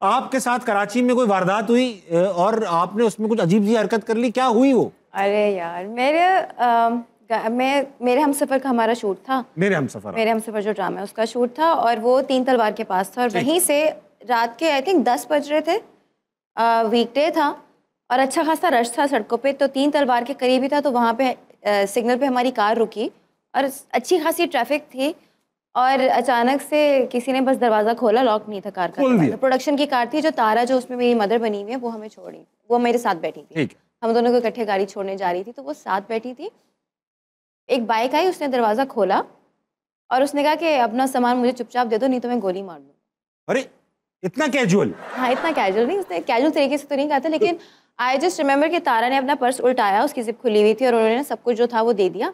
आपके साथ कराची में कोई वारदात हुई और आपने उसमें कुछ अजीब सी हरकत कर ली, क्या हुई वो? अरे यार, मेरे हमसफर का हमारा शूट था। मेरे हमसफर जो ड्रामा है उसका शूट था और वो 3 तलवार के पास था और वहीं से रात के आई थिंक 10 बज रहे थे। वीकडे था और अच्छा खासा रश था सड़कों पे, तो 3 तलवार के करीब ही था। तो वहाँ पे सिग्नल पे हमारी कार रुकी और अच्छी खासी ट्रैफिक थी और अचानक से किसी ने बस दरवाज़ा खोला, लॉक नहीं था कार का। प्रोडक्शन की कार थी, जो तारा जो उसमें मेरी मदर बनी हुई है वो हमें छोड़ी, वो मेरे साथ बैठी थी। हम दोनों को इकट्ठे गाड़ी छोड़ने जा रही थी, तो वो साथ बैठी थी। एक बाइक आई, उसने दरवाज़ा खोला और उसने कहा कि अपना सामान मुझे चुपचाप दे दो, नहीं तो मैं गोली मार दूँ। अरे इतना कैजुअल? हाँ, इतना कैजुअल नहीं, उसने कैजुअल तरीके से तो नहीं कहा था, लेकिन आई जस्ट रिमेंबर कि तारा ने अपना पर्स उल्टाया, उसकी जिप खुली हुई थी और उन्होंने सब कुछ जो था वो दे दिया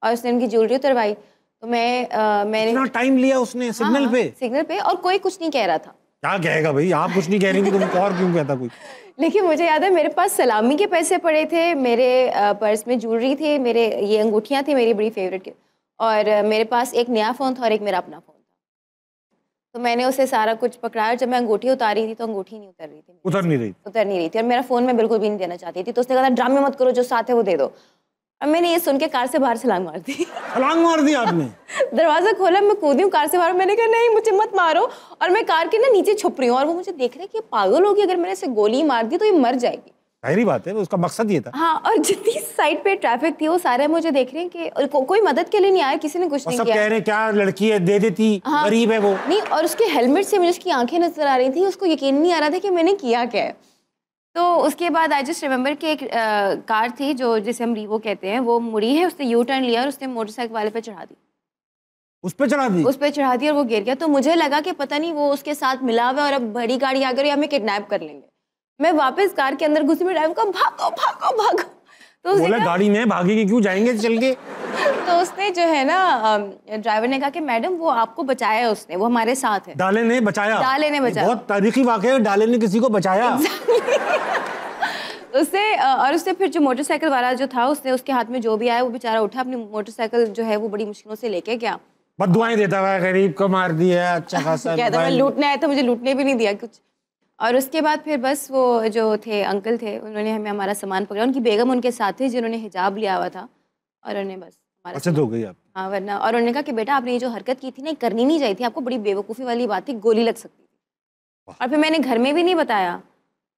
और उसने उनकी ज्वेलरी उतरवाई। तो मैंने इतना टाइम लिया उसने सिग्नल पे और कोई कुछ नहीं कह रहा था। क्या कहेगा भाई, आप कुछ नहीं कह रही थी, तुम और क्यों कहता कोई? लेकिन मुझे याद है मेरे पास सलामी के पैसे पड़े थे, मेरे पर्स में ज्वेलरी थे, मेरे ये अंगूठियाँ थी मेरी बड़ी फेवरेट के, और मेरे पास एक नया फ़ोन था और एक मेरा अपना फ़ोन था। तो मैंने उसे सारा कुछ पकड़ाया और जब मैं अंगूठी उतारी थी तो अंगूठी नहीं उतर नहीं रही थी और मेरा फ़ोन मैं बिल्कुल भी नहीं देना चाहती थी। तो उसने कहा ड्रामे मत करो, जो साथ है वो दे दो। और मैंने ये सुन के कार से बाहर छलांग मार दी। छलांग मार दी आपने? दरवाज़ा खोला, मैं कूदी हूँ कार से बाहर। मैंने कहा नहीं, मुझे मत मारो, और मैं कार के ना नीचे छुप रही हूँ और वो मुझे देख रहे कि पागल होगी, अगर मैंने इसे गोली मार दी तो ये मर जाएगी। जाहिर बात है, उसका मकसद ये था। हाँ, और जितनी साइड पे ट्रैफिक थी वो सारे मुझे देख रहे हैं कि कोई मदद के लिए नहीं आया, किसी ने कुछ नहीं किया। सब कह रहे हैं क्या लड़की है, दे देती, गरीब है वो। नहीं, और उसके हेलमेट से मुझे उसकी आंखें नजर आ रही थी, उसको यकीन नहीं आ रहा था कि मैंने किया क्या है। तो उसके बाद आई जस्ट रिमेंबर कि एक कार थी जो जिसे हम रीवो कहते हैं, वो मुड़ी है, उसने यू टर्न लिया और उसने मोटरसाइकिल वाले पे चढ़ा दी। उस पे चढ़ा दी और वो गिर गया। तो मुझे लगा कि पता नहीं वो उसके साथ मिला हुआ और अब बड़ी गाड़ी आ गई, हमें किडनैप कर लेंगे। मैं वापस कार के अंदर घुसी, में ड्राइवर को भागो। तो बोला गाड़ी में भागेगी क्यों, जाएंगे चल के। तो उसने जो है ना, ड्राइवर ने कहा कि मैडम वो आपको बचाया, उसने, वो हमारे साथ है। डाले ने बचाया। बहुत तारीखी वाकया है, डाले ने किसी को बचाया। उसने फिर जो मोटरसाइकिल वाला जो था, उसने उसके हाथ में जो भी आया वो बेचारा उठा, अपनी मोटरसाइकिल जो है वो बड़ी मुश्किलों से लेके गया। बददुआएं देता हुआ गरीब को मार दिया, अच्छा खासा कहता मैं लूटने आया था, मुझे लूटने भी नहीं दिया कुछ। और उसके बाद फिर बस वो जो थे अंकल थे, उन्होंने हमें हमारा सामान पकड़ा, उनकी बेगम उनके साथ थी जिन्होंने हिजाब लिया हुआ था, और उन्होंने बस अच्छा हो गई आप। हाँ, वरना, और उन्होंने कहा कि बेटा आपने ये जो हरकत की थी ना, करनी नहीं चाहिए थी, आपको बड़ी बेवकूफ़ी वाली बात थी, गोली लग सकती थी। और फिर मैंने घर में भी नहीं बताया,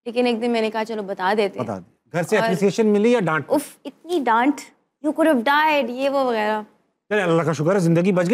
लेकिन एक दिन मैंने कहा चलो बता देते हैं। घर से एप्रिसिएशन मिली या डांट? उफ, इतनी डांट, यू कुड हैव डाइड, ये वो वगैरह। अल्लाह का शुक्र है जिंदगी बच गई।